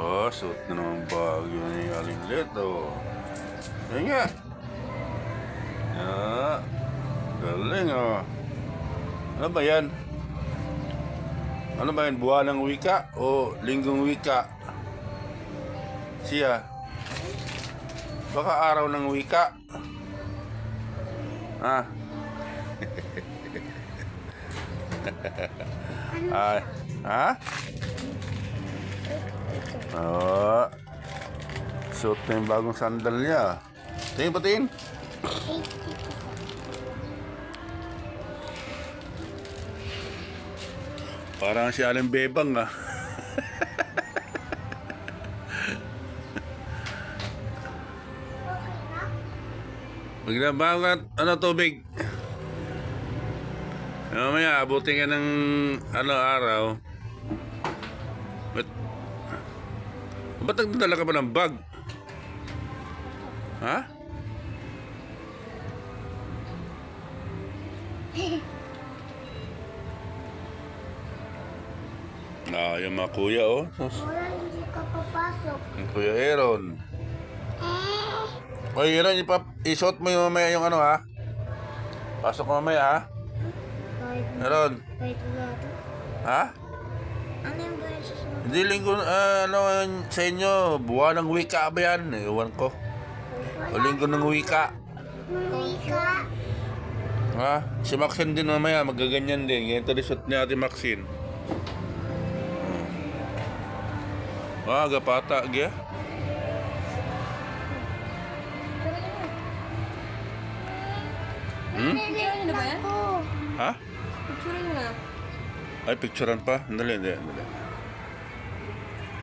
Oh, suot na naman bagyo ni Aling Let, oh. Yan nga. Ah, galing, oh. Ano ba yan? Ano ba yan? Buwan ng wika o linggong wika? Siya. Baka araw ng wika. Ah. Ah, ha? Oh. Suot na yung bagong sandal niya. Tingin, patingin. Parang si Aling Bebang, ah. Maglabangat, ano, tubig? Mamaya, abutin ka ng ano, araw. Ba't nagdala ka pa ng bag? Ha? Ah, yung mga kuya, oh. Wala, hindi ka papasok. Yung Kuya Aaron. Oy, Aaron, isuot mo yung mamaya yung ano, ha? Pasok mo mamaya, ha? Aaron. Kahit wala ito. Ha? Ano yung ba yung susunod? Hindi linggo, ano sa inyo, buwan ng wika ba yan? Ewan ko. O linggo ng wika. Wika. Ha? Si Maxine din mamaya, magaganyan din. Ganito rin suot ni Ate Maxine. Ah, gapata, gya. Picture na ba yan? Ha? Picture na. Ay, picturean pa? Dali.